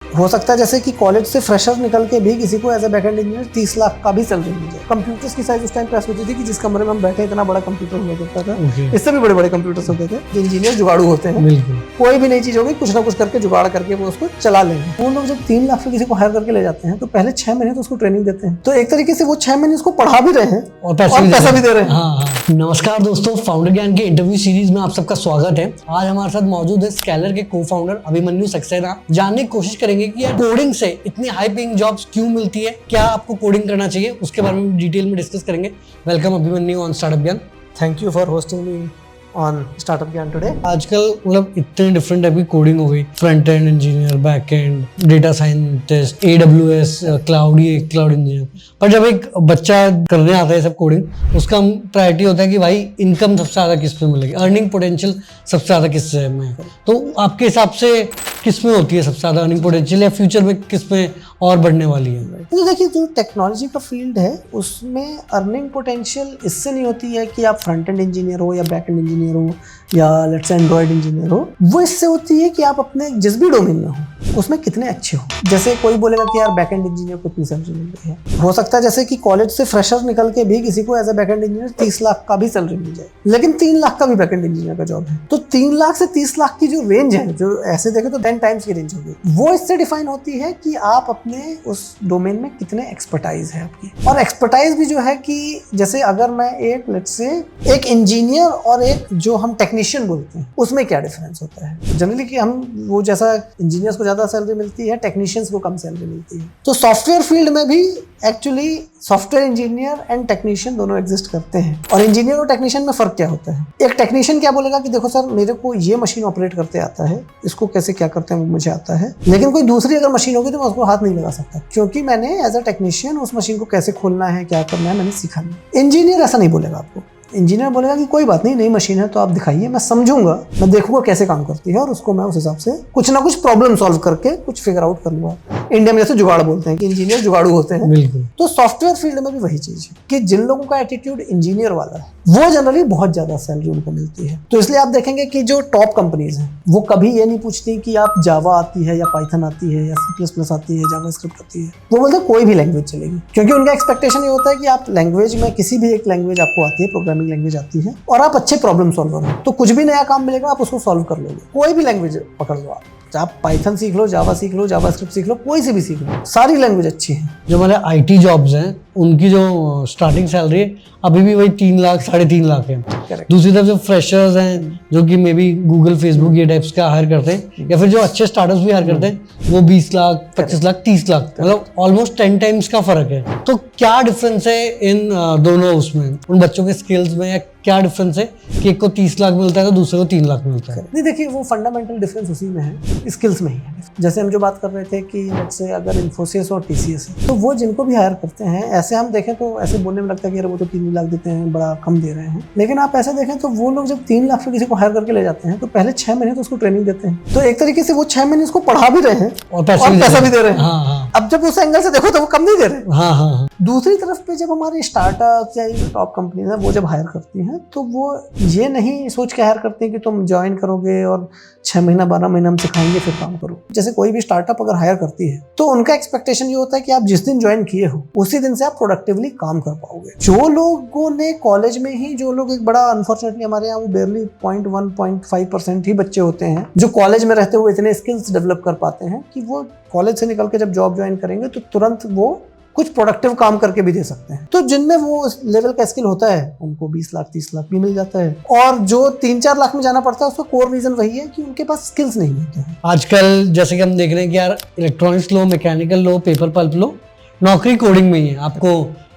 हो सकता है जैसे कि कॉलेज से फ्रेशर निकल के भी किसी को as a backend engineer 30 lakh का भी सैलरी मिल जाए। कंप्यूटर्स की साइज उस टाइम पे ऐसी होती थी कि जिस कमरे में हम बैठे इतना बड़ा कंप्यूटर हुआ करता था। इससे भी बड़े बड़े कंप्यूटर्स होते थे। इंजीनियर जुगाड़ू होते हैं, कोई भी नई चीज होगी कुछ ना कुछ करके जुगाड़ करके वो उसको चला लेंगे। वो लोग जब 3 लाख से किसी को हायर करके ले जाते हैं तो पहले 6 महीने तो उसको ट्रेनिंग देते हैं। तो एक तरीके से वो 6 महीने उसको पढ़ा भी रहे हैं और पैसा भी दे रहे हैं। नमस्कार दोस्तों, फाउंडर ज्ञान के इंटरव्यू सीरीज में आप सबका स्वागत है। आज हमारे साथ मौजूद है स्केलर के को फाउंडर अभिमन्यु सक्सेना। जानने की कोशिश करेंगे कि यार कोडिंग से इतनी हाई पेइंग जॉब्स क्यों मिलती है, क्या आपको कोडिंग करना चाहिए, उसके बारे में डिटेल में डिस्कस करेंगे। वेलकम अभिमन्यु ऑन स्टार्टअप ज्ञान। Thank you for hosting me on startup ज्ञान टुडे। आजकल मतलब इतने डिफरेंट टाइप की कोडिंग हो गई, front end engineer, back and, data scientist, AWS, cloud engineer. पर जब एक बच्चा करने आता है सब कोडिंग, उसका प्रायोरिटी होता है कि भाई इनकम सबसे ज्यादा किस में मिलेगी, अर्निंग पोटेंशियल सबसे ज्यादा किस में है। तो आपके हिसाब से किस में होती है सबसे ज्यादा अर्निंग पोटेंशियल, या फ्यूचर में किस में और बढ़ने वाली है? तो देखिए, जो टेक्नोलॉजी का फील्ड है उसमें अर्निंग पोटेंशियल इससे नहीं होती है कि आप फ्रंट एंड इंजीनियर हो या बैक एंड इंजीनियर हो या लेट्स से एंड्रॉइड इंजीनियर हो। वो इससे होती है कि आप अपने जिस भी डोमेन में हो उसमें कितने अच्छे हो। जैसे कोई बोलेगा कि यार बैक एंड इंजीनियर को इतनी सैलरी मिल रही है, हो सकता है जैसे कि कॉलेज से फ्रेशर निकल के भी किसी को as a back end engineer 30 lakh का भी सैलरी मिल जाए, लेकिन 3 लाख का भी बैक एंड इंजीनियर का जॉब है। तो 3 लाख से 30 लाख की जो रेंज है, जो ऐसे देखें तो 10 टाइम्स की रेंज होगी, वो इससे डिफाइन होती है कि आप अपने उस डोमेन में कितने एक्सपर्टाइज है आपकी। और एक्सपर्टाइज भी जो है कि जैसे अगर मैं एक इंजीनियर और एक जो हम टेक्नीशियन बोलते हैं उसमें क्या डिफरेंस होता है। जनरली कि हम वो जैसा इंजीनियर्स को ज्यादा सैलरी मिलती है, टेक्नीशियंस को कम सैलरी मिलती है। तो सॉफ्टवेयर फील्ड में भी actually software engineer and technician दोनों एग्जिस्ट करते हैं। और इंजीनियर और टेक्नीशियन में फर्क क्या होता है? एक टेक्नीशियन क्या बोलेगा कि देखो सर, मेरे को ये मशीन ऑपरेट करते आता है, इसको कैसे क्या करते हैं वो मुझे आता है, लेकिन कोई दूसरी अगर मशीन होगी तो मैं उसको हाथ नहीं लगा सकता, क्योंकि मैंने एज अ टेक्नीशियन उस मशीन को कैसे खोलना है, क्या करना है, मैंने सीखा नहीं। इंजीनियर ऐसा नहीं बोलेगा आपको। इंजीनियर बोलेगा कि कोई बात नहीं, नई मशीन है तो आप दिखाइए, मैं समझूंगा, मैं देखूंगा कैसे काम करती है और उसको मैं उस हिसाब से कुछ ना कुछ प्रॉब्लम सॉल्व करके कुछ फिगर आउट कर लूंगा। इंडिया में जैसे जुगाड़ बोलते हैं कि इंजीनियर जुगाड़ू होते हैं। बिल्कुल। तो सॉफ्टवेयर फील्ड में भी वही चीज है कि जिन लोगों का एटीट्यूड इंजीनियर वाला है वो जनरली बहुत ज्यादा सैलरी उनको मिलती है। तो इसलिए आप देखेंगे कि जो टॉप कंपनीज हैं वो कभी ये नहीं पूछती कि आप जावा आती है या पाइथन आती है या C++ आती है, जावास्क्रिप्ट आती है। वो बोलते कोई भी लैंग्वेज चलेगी, क्योंकि उनका एक्सपेक्टेशन ये होता है कि आप लैंग्वेज में किसी भी एक लैंग्वेज आपको आती है, प्रोग्रामिंग लैंग्वेज आती है और आप अच्छे प्रॉब्लम सॉल्वर हो, तो कुछ भी नया काम मिलेगा आप उसको सॉल्व कर लोगे। कोई भी लैंग्वेज पकड़ लो आप पाइथन सीख लो, जावा सीख लो, जावास्क्रिप्ट सीख लो, कोई सी भी सीख लो, सारी लैंग्वेज अच्छी है। जो हमारे IT जॉब्स हैं उनकी जो स्टार्टिंग सैलरी है अभी भी वही 3 लाख 3.5 लाख है। दूसरी तरफ जो फ्रेशर्स हैं जो कि मे बी गूगल, फेसबुक ये टाइप्स का हायर करते हैं, या फिर जो अच्छे स्टार्टअप्स भी हायर करते हैं वो 20 लाख, 25 लाख, 30 लाख, मतलब ऑलमोस्ट 10 टाइम्स का फर्क है। तो क्या डिफरेंस है इन दोनों उसमें, उन बच्चों के स्किल्स में, या क्या डिफरेंस है कि एक को 30 लाख मिलता है तो दूसरे को 3 लाख मिलता है? नहीं, देखिए वो फंडामेंटल डिफरेंस उसी में है, स्किल्स में ही है। जैसे हम जो बात कर रहे थे कि लेट्स से अगर इन्फोसिस और TCS है तो वो जिनको भी हायर करते हैं, ऐसे हम देखें तो ऐसे बोलने में लगता है कि वो तो 3 लाख देते हैं, बड़ा कम दे रहे हैं, लेकिन आप ऐसे देखें तो वो लोग जब 3 लाख से किसी को हायर करके ले जाते हैं तो पहले 6 महीने तो उसको ट्रेनिंग देते हैं। तो एक तरीके से वो 6 महीने उसको पढ़ा भी रहे हैं और पैसा भी दे रहे हैं। अब जब उस एंगल से देखो तो वो कम नहीं दे रहे। दूसरी तरफ पे जब हमारे स्टार्टअप या टॉप कंपनीज है वो जब हायर करती हैं तो वो ये नहीं सोच के हायर करते हैं कि तुम ज्वाइन करोगे और 6 महीना 12 महीना हम सिखाएंगे फिर काम करो। जैसे कोई भी स्टार्टअप अगर हायर करती है तो उनका एक्सपेक्टेशन ये होता है कि आप जिस दिन ज्वाइन किए हो उसी दिन से आप प्रोडक्टिवली काम कर पाओगे। जो लोगों ने कॉलेज में ही, जो लोग एक बड़ा अनफॉर्चुनेटली हमारे यहाँ वो बेरली 0.1-0.5% ही बच्चे होते हैं जो कॉलेज में रहते हुए इतने स्किल्स डेवलप कर पाते हैं कि वो कॉलेज से निकल के जब जॉब ज्वाइन करेंगे तो तुरंत वो कुछ प्रोडक्टिव काम करके भी दे सकते हैं। तो जिनमें वो लेवल का स्किल होता है उनको 20 लाख 30 लाख भी मिल जाता है, और जो 3-4 लाख में जाना पड़ता है उसका कोर रीजन वही है कि उनके पास स्किल्स नहीं होते हैं। आजकल जैसे कि हम देख रहे हैं कि यार इलेक्ट्रॉनिक्स लो, मैकेनिकल लो, पेपर पल्प लो, नौकरी कोडिंग में ही है। आपको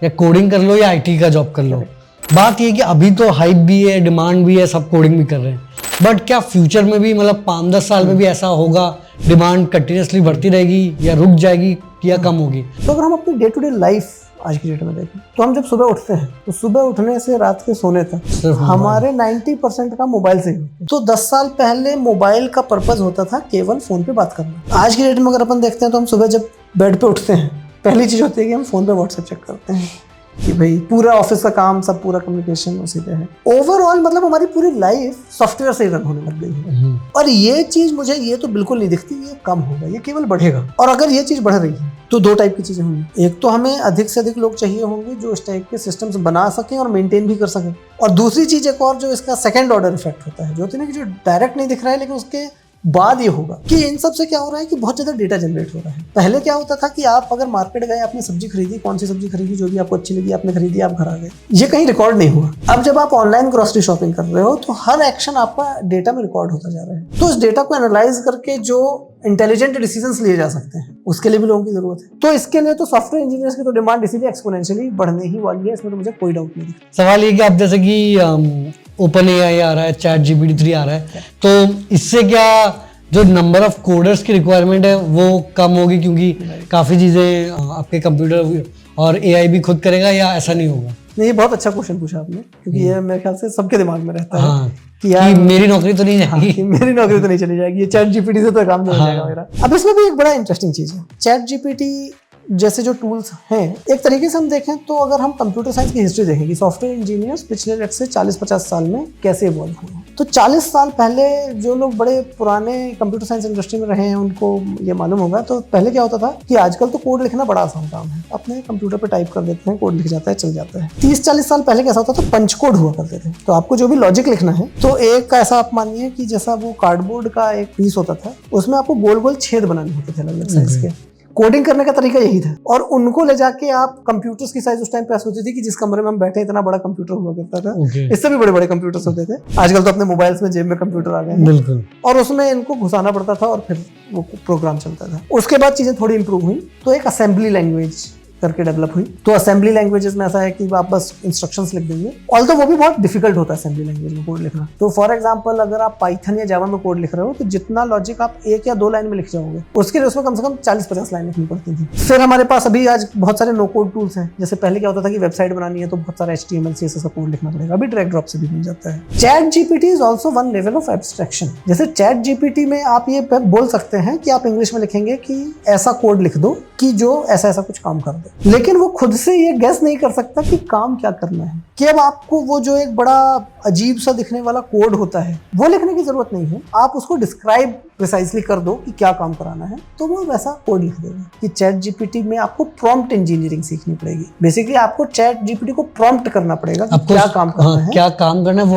या कोडिंग कर लो या IT का जॉब कर लो। बात ये कि अभी तो हाइप भी है, डिमांड भी है, सब कोडिंग भी कर रहे हैं, बट क्या फ्यूचर में भी मतलब 5-10 साल में भी ऐसा होगा, डिमांड कंटिन्यूसली बढ़ती रहेगी या रुक जाएगी या कम होगी? तो अगर हम अपनी डे टू डे लाइफ आज की डेट में देखें तो हम जब सुबह उठते हैं तो सुबह उठने से रात के सोने तक हमारे 90% का मोबाइल से ही। तो 10 साल पहले मोबाइल का पर्पज होता था केवल फोन पे बात करना। आज की डेट में अगर अपन देखते हैं तो हम सुबह जब बेड पे उठते हैं पहली चीज होती है कि हम फोन पे व्हाट्सएप चेक करते हैं, कि भाई पूरा ऑफिस का काम सब पूरा कम्युनिकेशन उसी पे है। ओवरऑल मतलब हमारी पूरी लाइफ सॉफ्टवेयर से ही रन होने लग गई है। और ये चीज मुझे ये तो बिल्कुल नहीं दिखती, ये कम होगा, ये केवल बढ़ेगा। और अगर ये चीज बढ़ रही है तो दो टाइप की चीजें होंगी। एक तो हमें अधिक से अधिक लोग चाहिए होंगे जो इस टाइप के सिस्टम्स बना सकें और मेंटेन भी कर सकें। और दूसरी चीज एक और जो इसका सेकंड ऑर्डर इफेक्ट होता है, जो होती है ना कि जो डायरेक्ट नहीं दिख रहा है लेकिन उसके बाद ये होगा कि इन सब से क्या हो रहा है कि बहुत ज्यादा डेटा जनरेट हो रहा है। पहले क्या होता था कि आप अगर मार्केट गए, आपने सब्जी खरीदी, कौन सी सब्जी खरीदी, जो भी आपको अच्छी लगी आपने खरीदी, आप घर आ गए, ये कहीं रिकॉर्ड नहीं हुआ। अब जब आप ऑनलाइन ग्रोसरी शॉपिंग कर रहे हो तो हर एक्शन आपका डेटा में रिकॉर्ड होता जा रहा है। तो इस डेटा को एनालाइज करके जो इंटेलिजेंट डिसीजंस लिए जा सकते हैं उसके लिए भी लोगों की जरूरत है। तो इसके लिए तो सॉफ्टवेयर इंजीनियर्स की तो डिमांड इसीलिए एक्सपोनेंशियली बढ़ने ही वाली है, इसमें तो मुझे कोई डाउट नहीं दिखता। सवाल ये कि आप जैसे कि ओपन एआई आ रहा है, चैट जीपीटी 3 आ रहा है, तो इससे क्या जो नंबर ऑफ कोडर्स की रिक्वायरमेंट है वो कम होगी, क्योंकि काफ़ी चीज़ें आपके कंप्यूटर और एआई भी खुद करेगा, या ऐसा नहीं होगा? नहीं, ये बहुत अच्छा क्वेश्चन पूछा आपने, क्योंकि ये मेरे ख्याल से सबके दिमाग में रहता है। हाँ, कि यार मेरी नौकरी तो नहीं जाएगी। मेरी नौकरी तो नहीं चली जाएगी, ये चैट जीपीटी से तो काम नहीं हो जाएगा मेरा। अब इसमें भी एक बड़ा इंटरेस्टिंग चीज है, चैट जीपीटी जैसे जो टूल्स हैं, एक तरीके से हम देखें तो अगर हम कंप्यूटर साइंस की हिस्ट्री देखेंगे, सॉफ्टवेयर इंजीनियर्स पिछले लेट्स से 40-50 साल में कैसे इवॉल्व हुए, तो 40 साल पहले जो लोग बड़े पुराने कंप्यूटर साइंस इंडस्ट्री में रहे हैं उनको ये मालूम होगा। तो पहले क्या होता था कि आजकल तो कोड लिखना बड़ा आसान काम है, अपने कंप्यूटर पर टाइप कर देते हैं, कोड लिख जाता है, चल जाता है। 30-40 साल पहले कैसा होता था, पंच कोड हुआ करते थे। तो आपको जो भी लॉजिक लिखना है, तो एक ऐसा आप मानिए कि जैसा वो कार्डबोर्ड का एक पीस होता था, उसमें आपको गोल गोल छेद बनाने होते थे अलग-अलग साइज के। कोडिंग करने का तरीका यही था, और उनको ले जाके आप कंप्यूटर्स की साइज उस टाइम पे होती थी कि जिस कमरे में हम बैठे इतना बड़ा कंप्यूटर हुआ करता था। इससे भी बड़े बड़े कंप्यूटर्स होते थे। आजकल तो अपने मोबाइल्स में जेब में कंप्यूटर आ गए हैं। बिल्कुल। और उसमें इनको घुसाना पड़ता था और फिर वो प्रोग्राम चलता था। उसके बाद चीजें थोड़ी इंप्रूव हुई, तो एक असेंबली लैंग्वेज करके डेवलप हुई। तो असेंबली लैंग्वेजेस में ऐसा है कि आप बस इंस्ट्रक्शंस लिख देंगे, ऑल्दो वो भी बहुत डिफिकल्ट होता है असेंबली लैंग्वेज में कोड लिखना। तो फॉर एग्जांपल अगर आप पाइथन या जावा में कोड लिख रहे हो तो जितना लॉजिक आप 1 या 2 लाइन में लिख जाओगे, उसके लिए उसमें कम से कम 40-50 लाइन लिखनी पड़ती थी। फिर हमारे पास अभी आज बहुत सारे नो कोड टूल्स हैं। जैसे पहले क्या होता था कि वेबसाइट बनानी है तो बहुत सारा HTML CSS का कोड लिखना पड़ेगा, अभी ड्रैग ड्रॉप से भी मिल जाता है। Chat GPT is also one level of abstraction. जैसे चैट जीपीटी में आप ये बोल सकते हैं कि आप इंग्लिश में लिखेंगे कि ऐसा कोड लिख दो कि जो ऐसा ऐसा कुछ काम कर दे, लेकिन वो खुद से ये गेस नहीं कर सकता कि काम क्या करना है। कि अब आपको वो जो एक बड़ा अजीब सा दिखने वाला कोड होता है वो लिखने की जरूरत नहीं है, आप उसको डिस्क्राइब प्रिसाइसली कर दो कि क्या काम कराना है, तो वो वैसा कोड लिख देगा। कि चैट जीपीटी में आपको प्रॉम्प्ट इंजीनियरिंग सीखनी पड़ेगी। बेसिकली आपको चैट जीपीटी को प्रॉम्प्ट करना पड़ेगा कि क्या काम करना है, क्या काम करना है,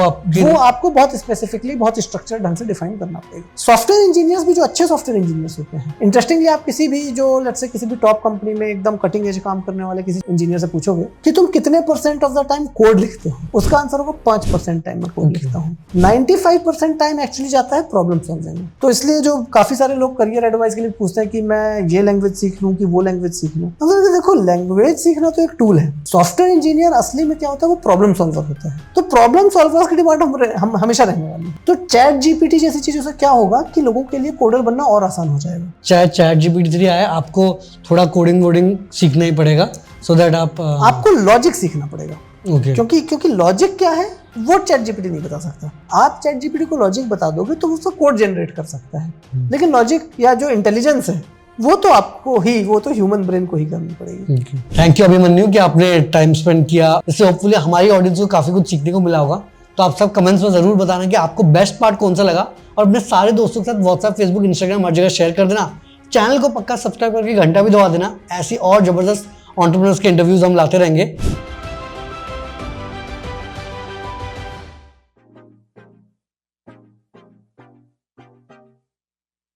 वो आपको बहुत स्पेसिफिकली बहुत स्ट्रक्चर्ड ढंग से डिफाइन करना पड़ेगा। सॉफ्टवेयर इंजीनियर्स भी जो अच्छे सॉफ्टवेयर इंजीनियर्स होते हैं, इंटरेस्टिंगली आप किसी भी जो लेट्स से किसी भी टॉप कंपनी में एकदम कटिंग एज काम करने वाले किसी इंजीनियर से पूछोगे कि तुम कितने % ऑफ द टाइम कोड लिखते हो, उसका आंसर होगा 5% टाइम में कोड लिखता हूँ। 95% टाइम एक्चुअली जाता है प्रॉब्लम सॉल्विंग में। तो इसलिए जो काफी सारे लोग करियर एडवाइस के लिए पूछते हैं कि मैं ये लैंग्वेज सीख लूं कि वो लैंग्वेज सीख लूं, तो देखो लैंग्वेज सीखना तो एक टूल है। सॉफ्टवेयर इंजीनियर असली में क्या होता है, वो प्रॉब्लम सॉल्वर होता है। तो प्रॉब्लम सॉल्वर्स की डिमांड हम हमेशा रहने वाली है। तो चैट जीपीटी जैसी चीजों से क्या होगा कि लोगों के लिए कोडर बनना और आसान हो जाएगा। चैट जीपीटी 3 आया, आपको थोड़ा कोडिंग वोडिंग सीखना ही पड़ेगा, सो दैट आपको लॉजिक सीखना पड़ेगा। क्योंकि लॉजिक क्या है वो चैट जीपीटी नहीं बता सकता। आप चैट जीपीटी को लॉजिक बता दोगे तो उसका कोड जनरेट कर सकता है, लेकिन लॉजिक या जो इंटेलिजेंस है वो तो आपको ही, वो तो ह्यूमन ब्रेन को ही करनी पड़ेगी। थैंक यू अभिमन्यु कि आपने टाइम स्पेंड किया। इससे होपफुली हमारी ऑडियंस को काफी कुछ सीखने को मिला होगा। तो आप सब कमेंट्स में जरूर बताना कि आपको बेस्ट पार्ट कौन सा लगा, और अपने सारे दोस्तों के साथ व्हाट्सएप, फेसबुक, इंस्टाग्राम हर जगह शेयर कर देना। चैनल को पक्का सब्सक्राइब करके घंटा भी दबा देना। ऐसी और जबरदस्त एंटरप्रेन्योर्स के इंटरव्यूज हम लाते रहेंगे।